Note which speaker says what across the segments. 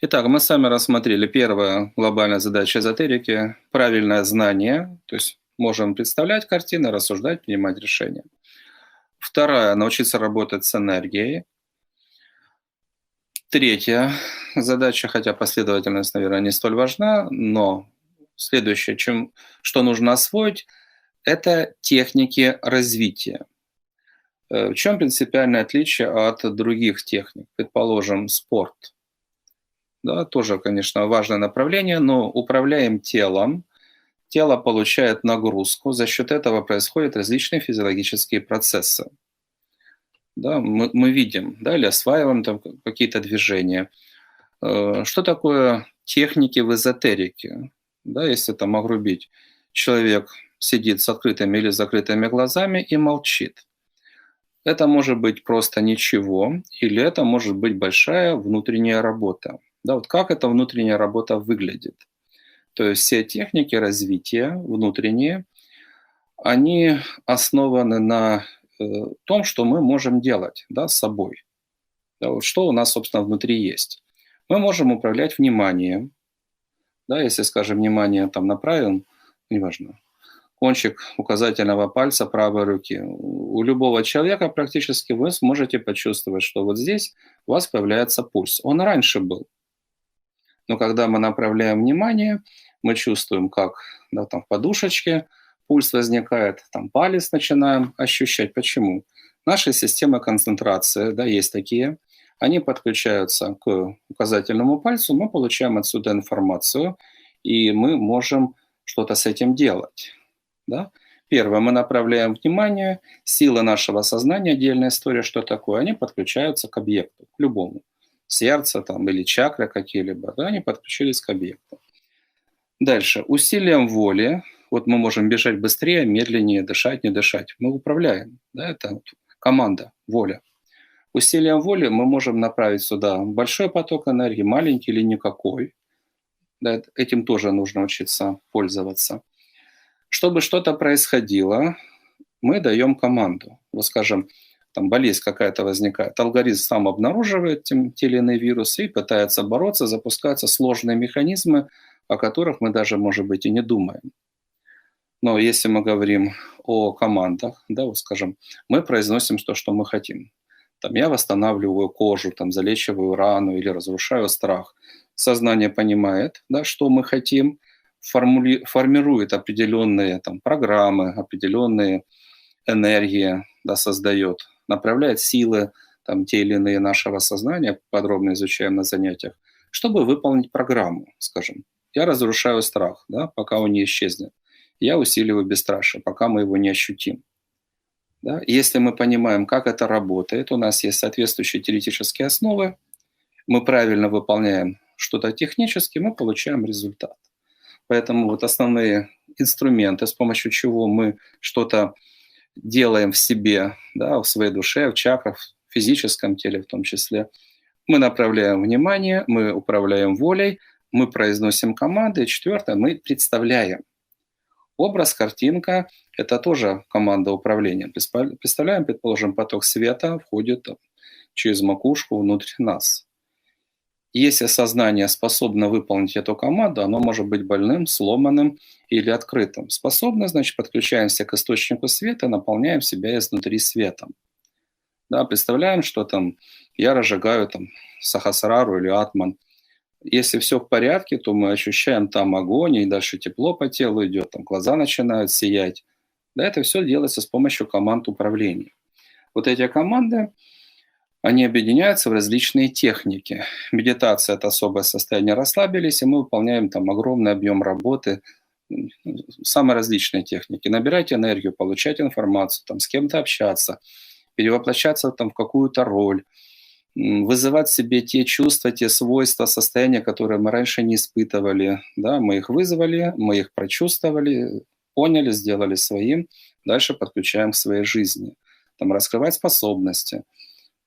Speaker 1: Итак, мы с вами рассмотрели первая глобальная задача эзотерики — правильное знание, то есть можем представлять картины, рассуждать, принимать решения. Вторая — научиться работать с энергией. Третья задача, хотя последовательность, наверное, не столь важна, но следующее, что нужно освоить — это техники развития. В чем принципиальное отличие от других техник? Предположим, спорт. Да, тоже, конечно, важное направление, но управляем телом. Тело получает нагрузку, за счет этого происходят различные физиологические процессы. Да, мы видим, да, или осваиваем там какие-то движения. Что такое техники в эзотерике? Да, если там огрубить, человек сидит с открытыми или закрытыми глазами и молчит. Это может быть просто ничего, или это может быть большая внутренняя работа. Да, вот как эта внутренняя работа выглядит? То есть все техники развития внутренние, они основаны на том, что мы можем делать, да, с собой. Да, вот что у нас, собственно, внутри есть. Мы можем управлять вниманием. Да, если, скажем, внимание там направим, неважно, кончик указательного пальца правой руки. У любого человека практически вы сможете почувствовать, что вот здесь у вас появляется пульс. Он раньше был. Но когда мы направляем внимание, мы чувствуем, как, да, там в подушечке пульс возникает, там палец начинаем ощущать. Почему? Наши системы концентрации, да, есть такие, они подключаются к указательному пальцу, мы получаем отсюда информацию, и мы можем что-то с этим делать. Да? Первое, мы направляем внимание, силы нашего сознания, отдельная история, что такое, они подключаются к объекту, к любому. Сердце там, или чакры какие-либо, да, они подключились к объекту. Дальше, усилием воли, вот мы можем бежать быстрее, медленнее, дышать, не дышать. Мы управляем, да, это вот команда, воля. Усилием воли мы можем направить сюда большой поток энергии, маленький или никакой. Да, этим тоже нужно учиться пользоваться. Чтобы что-то происходило, мы даем команду. Вот, скажем, там болезнь какая-то возникает, алгоритм сам обнаруживает те или иные вирусы и пытается бороться, запускаются сложные механизмы, о которых мы даже, может быть, и не думаем. Но если мы говорим о командах, да, вот, скажем, мы произносим то, что мы хотим. Там, я восстанавливаю кожу, там, залечиваю рану или разрушаю страх. Сознание понимает, да, что мы хотим, формирует определенные там, программы, определенные энергии, да, создает, направляет силы, там, те или иные нашего сознания, подробно изучаем на занятиях, чтобы выполнить программу, скажем. Я разрушаю страх, да, пока он не исчезнет. Я усиливаю бесстрашие, пока мы его не ощутим. Да? Если мы понимаем, как это работает, у нас есть соответствующие теоретические основы, мы правильно выполняем что-то технически, мы получаем результат. Поэтому вот основные инструменты, с помощью чего мы что-то делаем в себе, да, в своей душе, в чакрах, в физическом теле в том числе, мы направляем внимание, мы управляем волей, мы произносим команды. И четвертое, мы представляем. Образ, картинка — это тоже команда управления. Представляем, предположим, поток света входит через макушку внутрь нас. Если сознание способно выполнить эту команду, оно может быть больным, сломанным или открытым. Способно, значит, подключаемся к источнику света, наполняем себя изнутри светом. Да, представляем, что там я разжигаю там сахасрару или атман. Если все в порядке, то мы ощущаем там огонь, и дальше тепло по телу идет, там глаза начинают сиять. Да, это все делается с помощью команд управления. Вот эти команды, они объединяются в различные техники. Медитация — это особое состояние, расслабились, и мы выполняем там огромный объем работы, самые различные техники. Набирать энергию, получать информацию, там, с кем-то общаться, перевоплощаться там, в какую-то роль, вызывать в себе те чувства, те свойства, состояния, которые мы раньше не испытывали. Да, мы их вызвали, мы их прочувствовали, поняли, сделали своим, дальше подключаем к своей жизни. Там, раскрывать способности.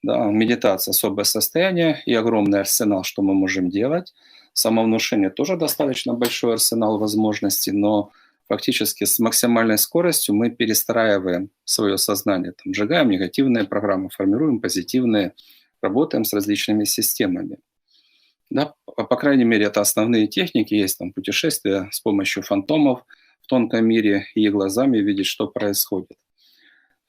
Speaker 1: Да, медитация — особое состояние и огромный арсенал, что мы можем делать. Самовнушение — тоже достаточно большой арсенал возможностей, но фактически с максимальной скоростью мы перестраиваем свое сознание. Там, сжигаем негативные программы, формируем позитивные, работаем с различными системами. Да, по крайней мере, это основные техники. Есть там путешествия с помощью фантомов в тонком мире и глазами видеть, что происходит.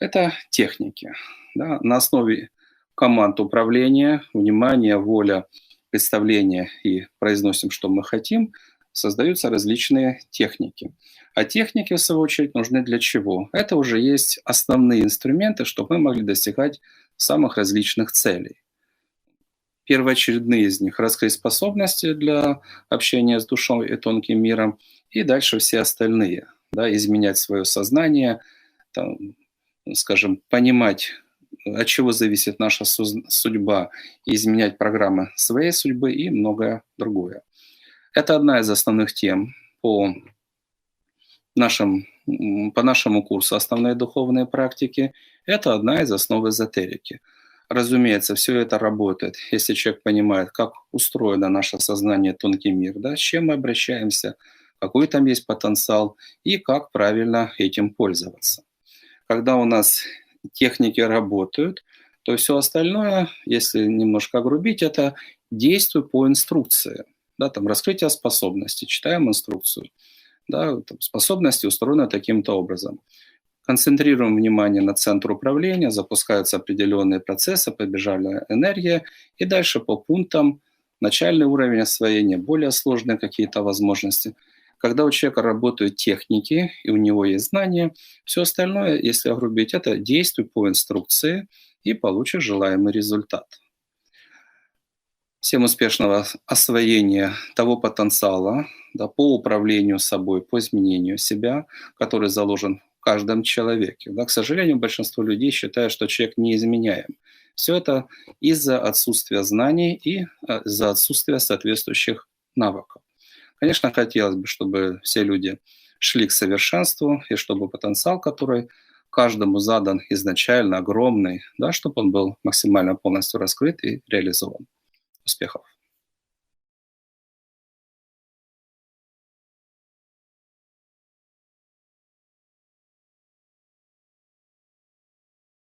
Speaker 1: Это техники. Да, на основе команд управления, внимания, воля, представления и произносим, что мы хотим, создаются различные техники. А техники, в свою очередь, нужны для чего? Это уже есть основные инструменты, чтобы мы могли достигать самых различных целей. Первоочередные из них — раскрыть способности для общения с душой и тонким миром, и дальше все остальные. Да, изменять свое сознание, там, скажем, понимать, от чего зависит наша судьба, и изменять программы своей судьбы и многое другое. Это одна из основных тем по нашему курсу «Основные духовные практики». Это одна из основ эзотерики. Разумеется, все это работает, если человек понимает, как устроено наше сознание, тонкий мир, да, с чем мы обращаемся, какой там есть потенциал и как правильно этим пользоваться. Когда у нас техники работают, то все остальное, если немножко огрубить, это действуй по инструкции. Да, там раскрытие способностей, читаем инструкцию. Да, там, способности устроены таким-то образом. Концентрируем внимание на центр управления, запускаются определенные процессы, побежала энергия, и дальше по пунктам начальный уровень освоения, более сложные какие-то возможности. Когда у человека работают техники, и у него есть знания, все остальное, если огрубить, это действуй по инструкции и получишь желаемый результат. Всем успешного освоения того потенциала, да, по управлению собой, по изменению себя, который заложен в каждом человеке. Да, к сожалению, большинство людей считают, что человек неизменяем. Все это из-за отсутствия знаний и из-за отсутствия соответствующих навыков. Конечно, хотелось бы, чтобы все люди шли к совершенству, и чтобы потенциал, который каждому задан изначально, огромный, да, чтобы он был максимально полностью раскрыт и реализован. Успехов!